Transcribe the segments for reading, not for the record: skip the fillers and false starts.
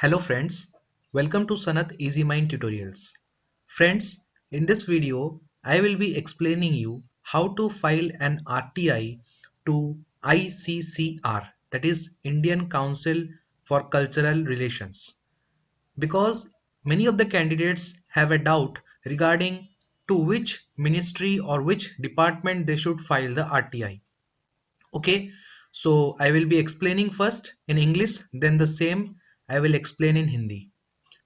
Hello friends, welcome to Sanath easymind tutorials. Friends, in this video, I will be explaining you how to file an RTI to ICCR, that is Indian Council for Cultural Relations, because many of the candidates have a doubt regarding to which ministry or which department they should file the RTI. Okay, so I will be explaining first in English, then the same I will explain in Hindi.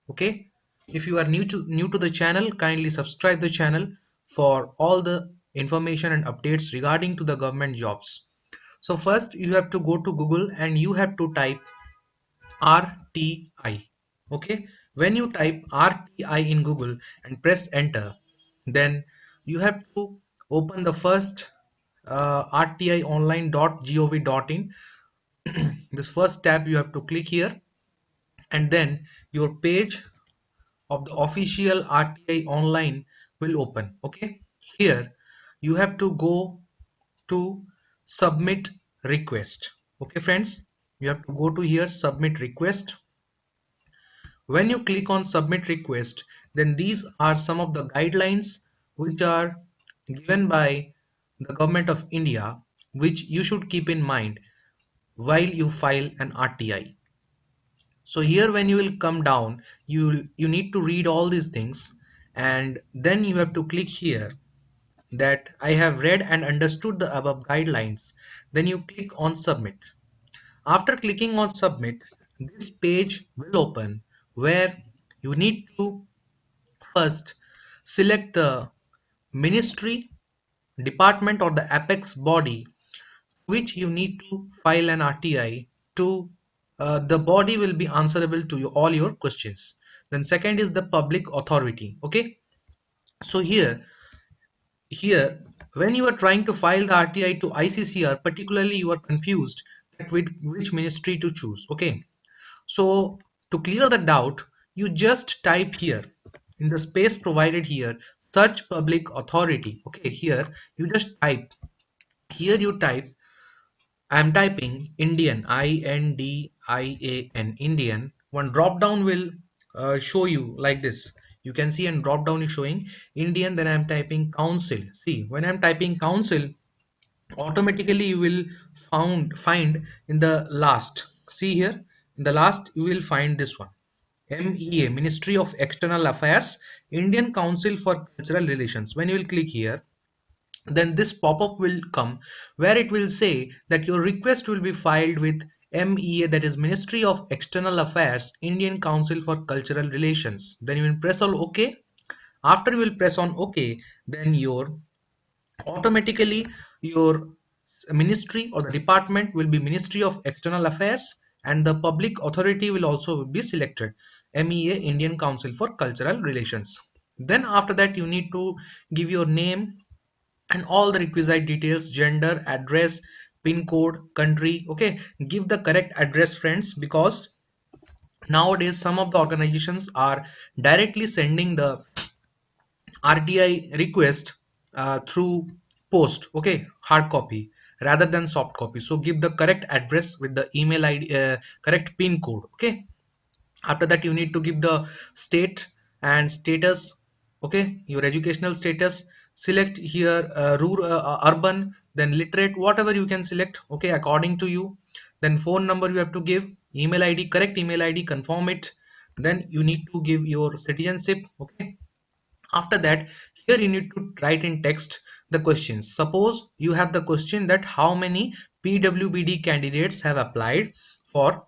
Okay, if you are new to the channel, kindly subscribe the channel for all the information and updates regarding to the government jobs. So first you have to go to Google and you have to type RTI. Okay, when you type RTI in Google and press enter, then you have to open the first rtionline.gov.in. This first tab you have to click here, and then your page of the official RTI online will open. Okay, here you have to go to submit request. Okay friends, you have to go to here submit request. When you click on submit request, then these are some of the guidelines which are given by the government of India, which you should keep in mind while you file an RTI. So here when you will come down, you need to read all these things, and then you have to click here that I have read and understood the above guidelines. Then you click on submit. After clicking on submit, this page will open where you need to first select the ministry, department or the apex body which you need to file an RTI to. The body will be answerable to all your questions. Then second is the public authority. Okay, so here when you are trying to file the RTI to ICCR, particularly you are confused that with which ministry to choose. Okay, so to clear the doubt, you just type here in the space provided here, search public authority. Okay, here you just type, here you type, I am typing Indian, INDIAN, Indian. One drop down will show you like this. You can see, and drop down is showing Indian. Then I am typing council. See, when I am typing council, automatically you will find in the last. See here, in the last you will find this one. MEA, Ministry of External Affairs, Indian Council for Cultural Relations. When you will click here, then this pop-up will come where it will say that your request will be filed with MEA, that is Ministry of External Affairs, Indian Council for Cultural Relations. Then you will press on OK. After you will press on OK, then your automatically your ministry or the department will be Ministry of External Affairs, and the public authority will also be selected, MEA, Indian Council for Cultural Relations. Then after that you need to give your name and all the requisite details, gender, address, pin code, country. Okay, give the correct address friends, because nowadays some of the organizations are directly sending the RTI request through post, okay, hard copy rather than soft copy. So give the correct address with the email ID, correct pin code. Okay, after that you need to give the state and status. Okay, your educational status, select here rural, urban, then literate, whatever you can select, okay, according to you. Then phone number you have to give, email ID, correct email ID, confirm it. Then you need to give your citizenship. Okay, after that here you need to write in text the questions. Suppose you have the question that how many PWBD candidates have applied for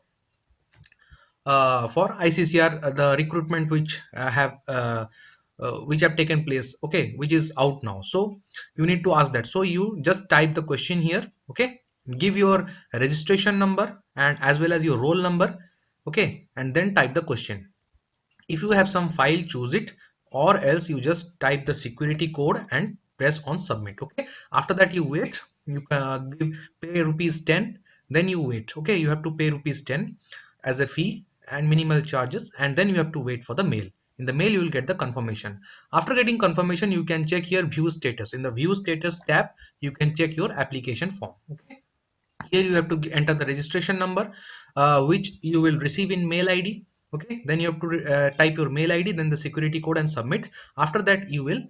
ICCR, the recruitment which have taken place, okay, which is out now. So you need to ask that. So you just type the question here. Okay, give your registration number and as well as your roll number. Okay, and then type the question. If you have some file, choose it, or else you just type the security code and press on submit. Okay, after that you wait, you pay rupees 10, then you wait. Okay, you have to pay rupees 10 as a fee and minimal charges, and then you have to wait for the mail. In the mail you will get the confirmation. After getting confirmation, you can check here view status. In the view status tab you can check your application form. Okay, here you have to enter the registration number which you will receive in mail ID. Okay, then you have to type your mail id, then the security code and submit. After that you will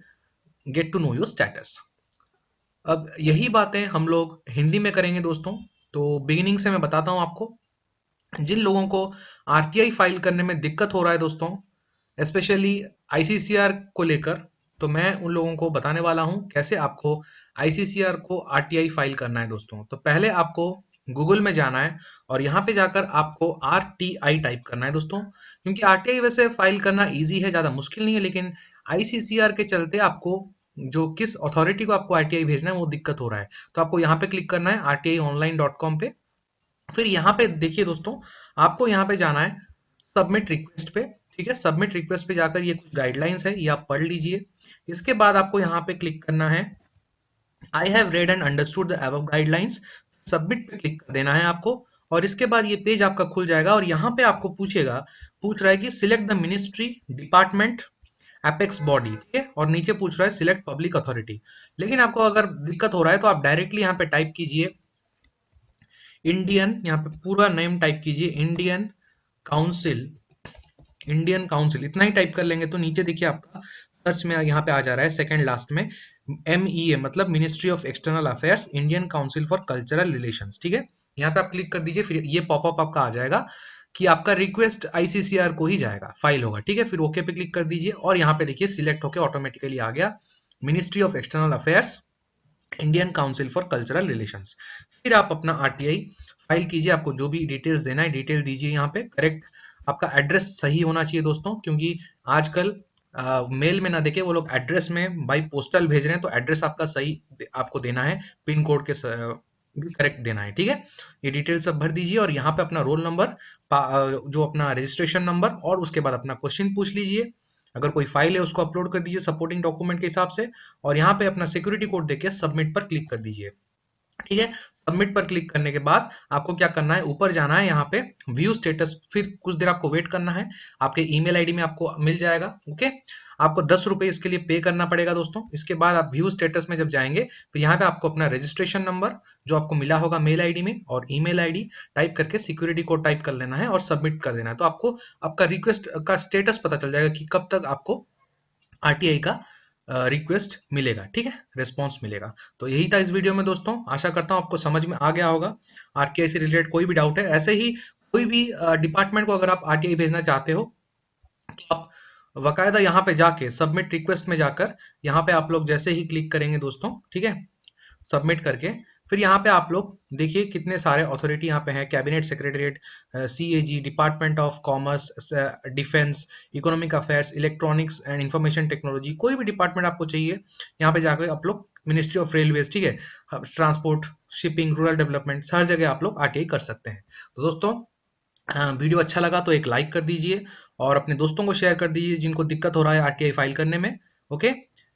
get to know your status. अब यही बातें हम लोग हिंदी में करेंगे दोस्तों। तो beginning से मैं बताता हूं आपको, जिन लोगों को आरटीआई फाइल करने में दिक्कत हो रहा है दोस्तों, स्पेशली आईसीसीआर को लेकर, तो मैं उन लोगों को बताने वाला हूं कैसे आपको आईसीसीआर को आरटीआई फाइल करना है दोस्तों। तो पहले आपको गूगल में जाना है और यहाँ पे जाकर आपको आरटीआई टाइप करना है दोस्तों, क्योंकि आरटीआई वैसे फाइल करना इजी है, ज़्यादा मुश्किल नहीं है, लेकिन आईसीसीआर के चलते आपको जो किस अथॉरिटी को आपको आरटीआई भेजना है वो दिक्कत हो रहा है। तो आपको यहाँ पे क्लिक करना है rtionline.com पे। फिर यहाँ पे देखिए दोस्तों, आपको यहाँ पे जाना है सबमिट रिक्वेस्ट पे। ठीक है, सबमिट रिक्वेस्ट पे जाकर ये कुछ गाइडलाइंस है, ये आप पढ़ लीजिए। इसके बाद आपको यहाँ पे क्लिक करना है I have read and understood the above guidelines, submit पे क्लिक कर देना है आपको। और इसके बाद ये पेज आपका खुल जाएगा और यहाँ पे आपको पूछ रहा है कि select the ministry, department, apex body. ठीक है, और नीचे पूछ रहा है सिलेक्ट पब्लिक अथॉरिटी। लेकिन आपको अगर दिक्कत हो रहा है तो आप डायरेक्टली यहाँ पे टाइप कीजिए इंडियन, यहाँ पे पूरा नेम टाइप कीजिए इंडियन काउंसिल, इंडियन काउंसिल इतना ही टाइप कर लेंगे तो नीचे देखिए आपका सर्च में यहाँ पे आ जा रहा है सेकंड लास्ट में MEA, मतलब ministry of external affairs, Indian council for cultural relations. ठीक है, यहाँ पे आप क्लिक कर दीजिए, फिर ये पॉपअप आपका आ जाएगा कि आपका रिक्वेस्ट आईसीसीआर को ही जाएगा, फाइल होगा। ठीक है, फिर ओके पे क्लिक कर दीजिए और यहाँ पे देखिए सिलेक्ट होके ऑटोमेटिकली आ गया ministry of external affairs, Indian council for cultural relations. फिर आप अपना आरटीआई फाइल कीजिए, आपको जो भी डिटेल्स देना है डिटेल दीजिए यहाँ पे। करेक्ट आपका एड्रेस सही होना चाहिए दोस्तों, क्योंकि आजकल मेल में ना देके वो लोग एड्रेस में बाई पोस्टल भेज रहे हैं, तो एड्रेस आपका सही आपको देना है, पिन कोड के भी करेक्ट देना है। ठीक है, ये डिटेल सब भर दीजिए और यहाँ पे अपना रोल नंबर, जो अपना रजिस्ट्रेशन नंबर और उसके बाद अपना क्वेश्चन पूछ लीजिए। अगर कोई फाइल है उसको अपलोड कर दीजिए सपोर्टिंग डॉक्यूमेंट के हिसाब से, और यहाँ पे अपना सिक्योरिटी कोड देके सबमिट पर क्लिक कर दीजिए। ठीक है, सबमिट पर क्लिक करने के बाद आपको क्या करना है, ऊपर जाना है, यहाँ पे व्यू स्टेटस, फिर कुछ देर आपको वेट करना है, आपके ईमेल आईडी में आपको मिल जाएगा। ओके, आपको 10 रुपए इसके लिए पे करना पड़ेगा दोस्तों। इसके बाद आप व्यू स्टेटस में जब जाएंगे, फिर यहाँ पे आपको अपना रजिस्ट्रेशन नंबर जो आपको मिला होगा मेल आईडी में और ईमेल आईडी टाइप करके सिक्योरिटी कोड टाइप कर लेना है और सबमिट कर देना है। तो आपको आपका रिक्वेस्ट का स्टेटस पता चल जाएगा कि कब तक आपको आरटीआई का रिक्वेस्ट मिलेगा। ठीक है, रिस्पॉन्स मिलेगा। तो यही था इस वीडियो में दोस्तों, आशा करता हूँ आपको समझ में आ गया होगा। आरटीआई से रिलेटेड कोई भी डाउट है, ऐसे ही कोई भी डिपार्टमेंट को अगर आप आरटीआई भेजना चाहते हो तो आप वकायदा यहाँ पे जाके सबमिट रिक्वेस्ट में जाकर यहाँ पे आप लोग जैसे ही क्लिक करेंगे दोस्तों, ठीक है, सबमिट करके फिर यहाँ पे आप लोग देखिए कितने सारे अथॉरिटी यहाँ पे हैं, cabinet secretariat, CAG, department of commerce, defence, economic affairs, electronics and information technology, कोई भी डिपार्टमेंट आपको चाहिए यहाँ पे जाकर आप लोग, मिनिस्ट्री ऑफ रेलवेज, ठीक है, ट्रांसपोर्ट, शिपिंग, रूरल डेवलपमेंट, हर जगह आप लोग आरटीआई कर सकते हैं। तो दोस्तों वीडियो अच्छा लगा तो एक लाइक कर दीजिए और अपने दोस्तों को शेयर कर दीजिए जिनको दिक्कत हो रहा है आरटीआई फाइल करने में। Okay,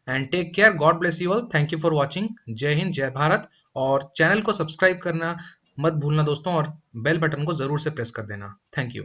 and take care, God bless you all, thank you for watching, जय हिंद, जय भारत। और चैनल को सब्सक्राइब करना मत भूलना दोस्तों और बेल बटन को जरूर से प्रेस कर देना। Thank you.